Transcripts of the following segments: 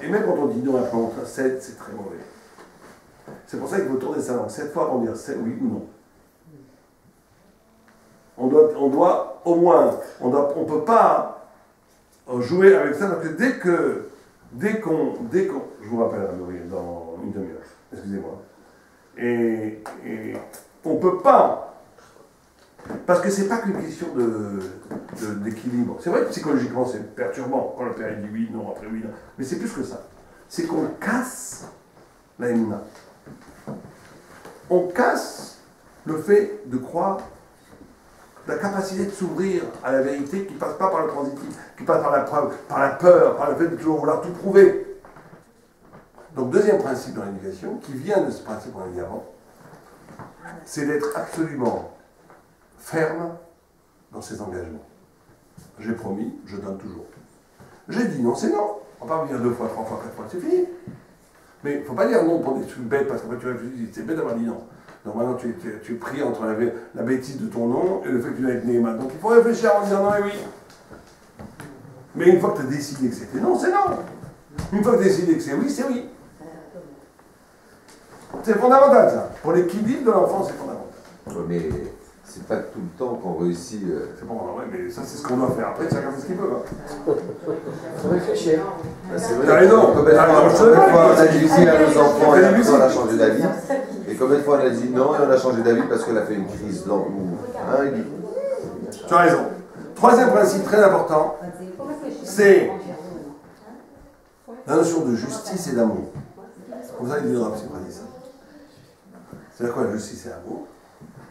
Et même quand on dit non après on 7, c'est très mauvais. C'est pour ça qu'il faut tourner sa langue 7 fois pour dire oui ou non. On doit au moins, on ne peut pas jouer avec ça, parce que dès qu'on, je vous rappelle, dans une demi-heure, excusez-moi, et on ne peut pas, parce que c'est pas qu'une question d'équilibre. C'est vrai que psychologiquement c'est perturbant, quand le père dit oui, non, après oui, non, mais c'est plus que ça. C'est qu'on casse la émouna. On casse le fait de croire, la capacité de s'ouvrir à la vérité qui ne passe pas par le transitif, qui passe par la preuve, par la peur, par le fait de toujours vouloir tout prouver. Donc, deuxième principe dans l'éducation, qui vient de ce principe qu'on a dit avant, c'est d'être absolument ferme dans ses engagements. J'ai promis, je donne toujours. J'ai dit non, c'est non. On ne va pas me dire 2 fois, 3 fois, 4 fois, c'est fini. Mais il ne faut pas dire non pour des trucs bêtes, parce qu'après tu réfléchis, c'est bête d'avoir dit non. Donc maintenant tu es pris entre la bêtise de ton nom et le fait que tu dois être Néhéman. Donc il faut réfléchir en disant non et oui. Mais une fois que tu as décidé que c'était non, c'est non. Une fois que tu as décidé que c'est oui, c'est oui. C'est fondamental ça. Pour l'équilibre de l'enfant, c'est fondamental. Ouais, mais c'est pas tout le temps qu'on réussit. C'est bon, ouais, mais ça c'est ce qu'on doit faire. Après, chacun fait ce qu'il peut. Il faut réfléchir. C'est vrai combien de fois on a dit oui à nos enfants et après on a changé d'avis. Et combien de fois on a dit non et on a changé d'avis parce qu'elle a fait une crise lente ou Tu as raison. Troisième principe très important, c'est la notion de justice et d'amour. Comme ça, il dit dans la psychologie ça. C'est-à-dire quoi la justice et l'amour?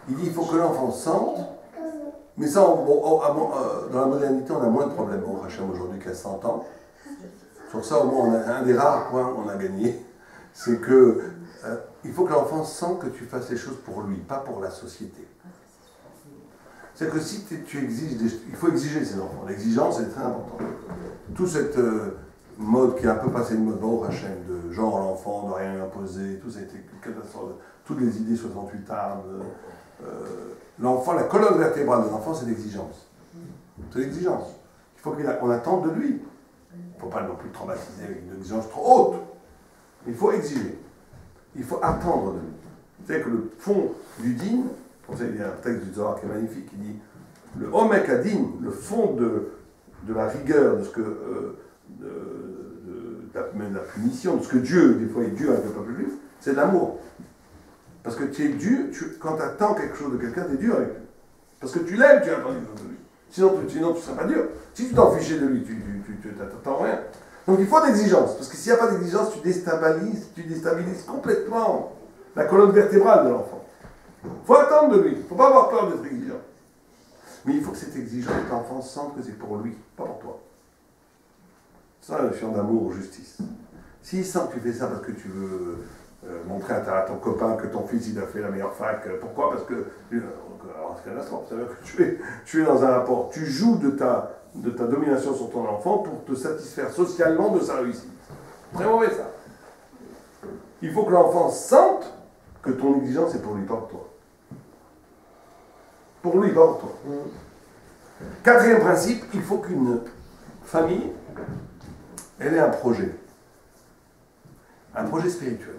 Il dit qu'il faut que l'enfant sente, mais ça, dans la modernité, on a moins de problèmes au Hachem aujourd'hui qu'à 100 ans. Sur ça, au moins, on a un des rares points qu'on a gagné, c'est que il faut que l'enfant sente que tu fasses les choses pour lui, pas pour la société. C'est que si tu exiges, il faut exiger ses enfants. L'exigence est très importante. Tout cette mode qui est un peu passé de mode au Hachem, de genre l'enfant, de rien imposer, tout ça a été une catastrophe. Toutes les idées 68 armes. L'enfant, la colonne vertébrale de l'enfant, c'est l'exigence. C'est l'exigence. Il faut qu'on attende de lui. Il ne faut pas non plus le traumatiser avec une exigence trop haute. Il faut exiger. Il faut attendre de lui. C'est que le fond du din, il y a un texte du Zohar qui est magnifique, qui dit le Omek Adin, le fond de la rigueur, de ce que de la punition, de ce que Dieu, des fois, est dur avec le peuple juif, c'est de l'amour. Parce que tu es dur, quand tu attends quelque chose de quelqu'un, tu es dur avec lui. Parce que tu l'aimes, tu attends quelque chose de lui. Sinon tu ne serais pas dur. Si tu t'en fichais de lui, tu n'attends rien. Donc il faut d'exigence. Parce que s'il n'y a pas d'exigence, tu déstabilises complètement la colonne vertébrale de l'enfant. Il faut attendre de lui. Il ne faut pas avoir peur d'être exigeant. Mais il faut que cette exigence, l'enfant sente que c'est pour lui, pas pour toi. C'est ça la notion d'amour ou justice. S'il sent que tu fais ça parce que tu veux montrer à ton copain que ton fils il a fait la meilleure fac, pourquoi? Parce que, alors c'est catastrophe, c'est-à-dire que tu es dans un rapport, tu joues de ta domination sur ton enfant pour te satisfaire socialement de sa réussite. Très mauvais ça. Il faut que l'enfant sente que ton exigence est pour lui, pas pour toi. Pour lui, pas pour toi. Quatrième principe, il faut qu'une famille, elle ait un projet spirituel.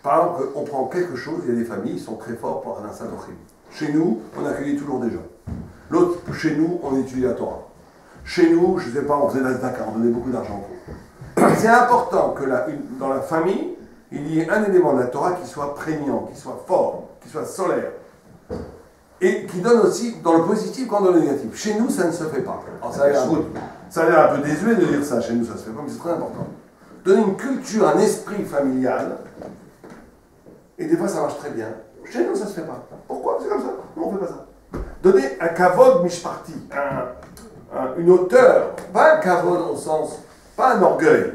Par exemple, on prend quelque chose, il y a des familles qui sont très forts pour un sadochim. Chez nous, on accueillait toujours des gens. L'autre, chez nous, on étudiait la Torah. Chez nous, je ne sais pas, on faisait la Zdaka, on donnait beaucoup d'argent pour. C'est important que dans la famille, il y ait un élément de la Torah qui soit prégnant, qui soit fort, qui soit solaire. Et qui donne aussi dans le positif comme dans le négatif. Chez nous, ça ne se fait pas. Alors, ça a l'air un peu désuet de dire ça, chez nous, ça ne se fait pas, mais c'est très important. Donner une culture, un esprit familial, et des fois ça marche très bien. Chez nous, ça ne se fait pas. Pourquoi? C'est comme ça. Non, on ne fait pas ça. Donner un kavod mishparti, une hauteur, pas un kavod au sens, pas un orgueil,